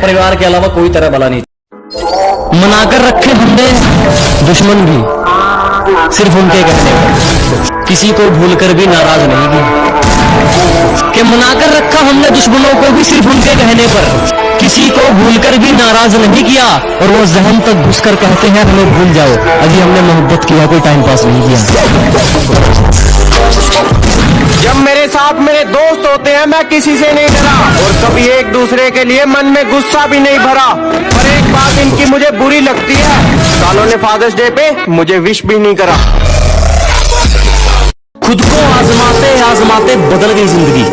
परिवार के अलावा कोई तरह भला नहीं। मनाकर रखे हमने दुश्मन भी सिर्फ उनके कहने पर, किसी को भूलकर भी नाराज नहीं किया। कि मनाकर रखा हमने दुश्मनों को भी सिर्फ उनके कहने पर, किसी को भूलकर भी नाराज नहीं किया। और वो जहन तक घुसकर कहते हैं हमें भूल जाओ, अभी हमने मोहब्बत किया, कोई टाइम पास नहीं किया। जब मेरे साथ मेरे दोस्त होते हैं मैं किसी से नहीं डरा, और कभी एक दूसरे के लिए मन में गुस्सा भी नहीं भरा। पर एक बात इनकी मुझे बुरी लगती है, सालों ने फादर्स डे पे मुझे विश भी नहीं करा। खुद को आजमाते आजमाते बदल गई जिंदगी,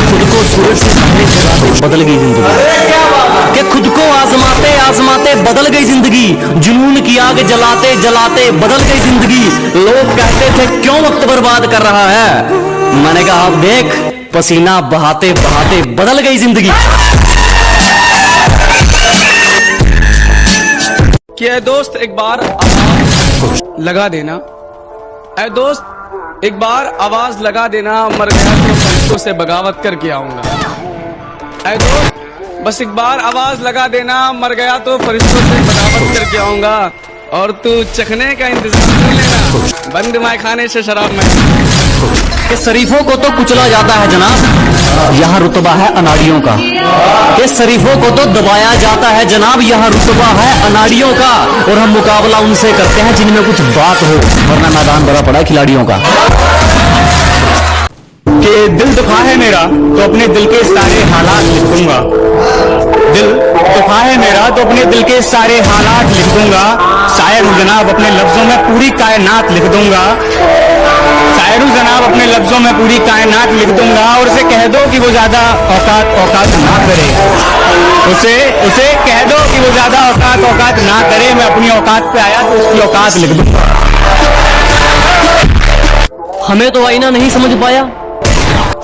खुद को सूरज से पहले जगाते बदल गई जिंदगी। कि खुद को आजमाते आजमाते बदल गई जिंदगी, जुनून की आग जलाते जलाते बदल गई जिंदगी। लोग कहते थे क्यों वक्त बर्बाद कर रहा है, मैंने कहा आप देख पसीना बहाते बहाते बदल गई जिंदगी। कि दोस्त एक बार आवाज लगा देना, ऐ दोस्त एक बार आवाज लगा देना, मर गया तो फरिश्तों से बगावत करके आऊंगा। ऐ दोस्त बस एक बार आवाज लगा देना, मर गया तो फरिश्तों से बगावत करके आऊंगा। और तू चखने का इंतजार कर लेना, बंद माय खाने से शराब में। कि शरीफों को तो कुचला जाता है जनाब, यहाँ रुतबा है अनाड़ियों का। कि शरीफों को तो दबाया जाता है जनाब, यहाँ रुतबा है अनाड़ियों का। और हम मुकाबला उनसे करते हैं जिनमें कुछ बात हो, वरना मैदान भरा पड़ा है खिलाड़ियों का। कि दिल दुखा है मेरा तो अपने दिल के सारे हालात लिख दूंगा, दिल दुखा है मेरा तो अपने दिल के सारे हालात लिख दूंगा। शायर हूँ जनाब अपने लफ्जों में पूरी कायनात लिख दूंगा, शायर हूँ जनाब अपने लफ्जों में पूरी कायनात लिख दूंगा। और उसे कह दो कि वो ज्यादा औकात ना करे, उसे कह दो कि वो ज्यादा औकात ना करे। मैं अपनी औकात पे आया तो उसकी औकात लिख दूंगा। हमें तो आईना नहीं समझ पाया,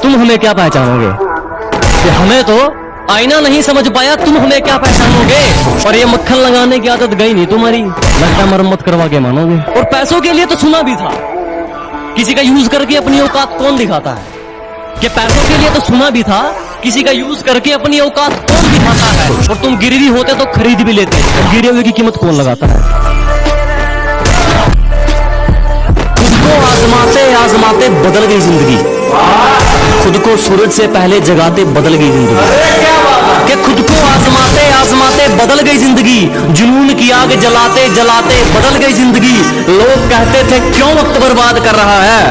तुम हमें क्या पहचानोगे। कि हमें तो आईना नहीं समझ पाया, तुम हमें क्या पहचानोगे। और ये मक्खन लगाने की आदत गई नहीं तुम्हारी, लगता मरम्मत करवा के मानोगे। और पैसों के लिए तो सुना भी था, किसी का यूज करके अपनी औकात कौन दिखाता है। कि पैसों के लिए तो सुना भी था, किसी का यूज करके अपनी औकात कौन दिखाता है। और तुम गिरवी होते तो खरीद भी लेते, गिरे हुए की कीमत कौन लगाता है। खुद को आजमाते आजमाते बदल गई जिंदगी, खुद को सूरज से पहले जगाते बदल गई जिंदगी। कि खुद को आजमाते आजमाते बदल गई जिंदगी, जुनून की आग जलाते जलाते बदल गई जिंदगी। लोग कहते थे क्यों वक्त बर्बाद कर रहा है,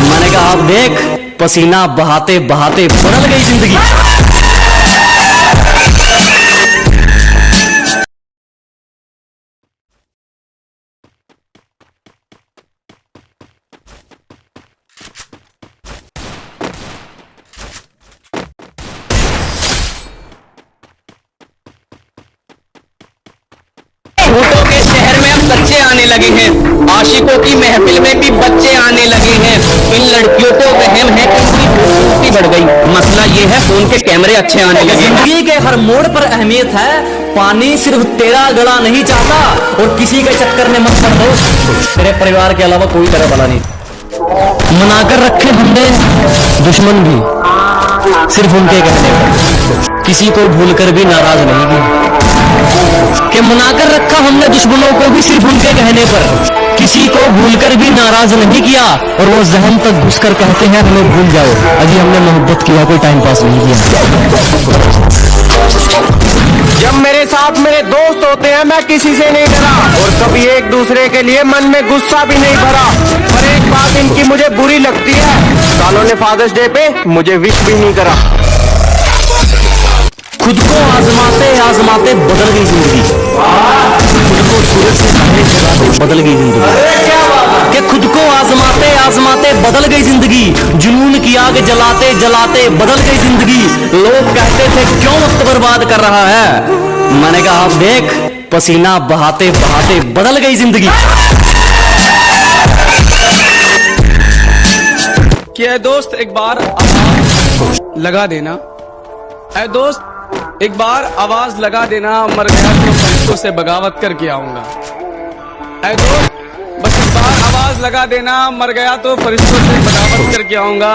मैंने कहा आप देख पसीना बहाते बहाते बदल गई जिंदगी। झूठों के शहर में अब बच्चे आने लगे हैं, आशिकों की महफिल में भी बच्चे आने लगे हैं। इन लड़कियों को वहम है कि इनकी खूबसूरती बढ़ गई, मसला ये है फोन के कैमरे अच्छे आने लगे। जिंदगी के हर मोड़ पर अहमियत है, पानी सिर्फ तेरा गला नहीं चाहता। और किसी के चक्कर में मत पड़ दोस्त, तेरे परिवार के अलावा कोई तरह भला नहीं। मनाकर रखे हमने दुश्मन भी सिर्फ उनके कहने पर, किसी को भूलकर भी नाराज नहीं किया। कि मनाकर रखा हमने दुश्मनों को भी सिर्फ उनके कहने पर, किसी को भूलकर भी नाराज नहीं किया। और वो जहन तक घुसकर कहते हैं हमें भूल जाओ, अभी हमने मोहब्बत किया, कोई टाइम पास नहीं किया। जब मेरे साथ मेरे दोस्त होते हैं मैं किसी से नहीं डरा, और कभी एक दूसरे के लिए मन में गुस्सा भी नहीं भरा। पर एक बात इनकी मुझे बुरी लगती है, सालों ने फादर्स डे पे मुझे विश भी नहीं करा। खुद को आजमाते आजमाते बदल गई जिंदगी, खुद को सूरज से पहले जगाते बदल गई जिंदगी। कि खुद को आजमाते आजमाते बदल गई जिंदगी, जुनून की आग जलाते जलाते बदल गई जिंदगी। लोग कहते थे क्यों वक्त बर्बाद कर रहा है, मैंने कहा आप देख पसीना बहाते बहाते बदल गई जिंदगी। कि दोस्त एक बार आवाज लगा देना, ऐ दोस्त एक बार आवाज लगा देना, मर गया तो फरिश्तों से बगावत करके आऊंगा। ऐ दोस्त बस एक बार आवाज लगा देना, मर गया तो फरिश्तों से बगावत करके आऊंगा।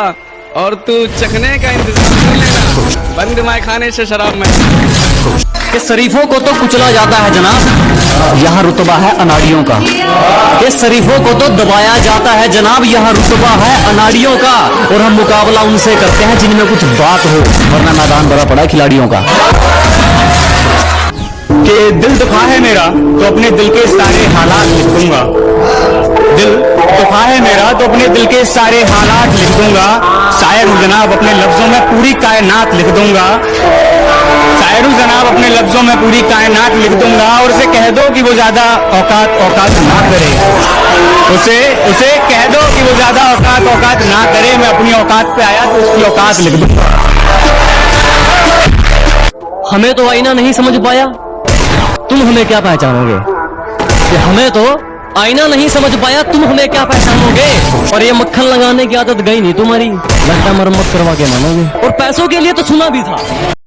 और तू चखने का इंतजार कर लेना, बंद माय खाने से शराब में। कि शरीफों को तो कुचला जाता है जनाब, यहाँ रुतबा है अनाड़ियों का। कि शरीफों को तो दबाया जाता है जनाब, यहाँ रुतबा है अनाड़ियों का। और हम मुकाबला उनसे करते हैं जिनमें कुछ बात हो, वरना मैदान भरा पड़ा है खिलाड़ियों का। कि दिल दुखा है मेरा तो अपने दिल के सारे हालात लिख दूंगा। दिल दुखा है मेरा तो अपने दिल के सारे हालात लिख दूंगा। शायर हूँ जनाब, अपने लफ्जों में पूरी कायनात लिख दूंगा। शायर हूँ जनाब, अपने लफ्जों में पूरी कायनात लिख दूंगा। और उसे कह दो कि वो ज्यादा औकात ना करे। उसे कह दो कि वो ज्यादा औकात ना करे। मैं अपनी औकात पे आया तो उसकी औकात लिख दूंगा। हमें तो आईना नहीं समझ पाया, तुम हमें क्या पहचानोगे। कि हमें तो आईना नहीं समझ पाया, तुम हमें क्या पहचानोगे। और ये मक्खन लगाने की आदत गई नहीं तुम्हारी, लगता मरम्मत करवा के मानोगे। और पैसों के लिए तो सुना भी था।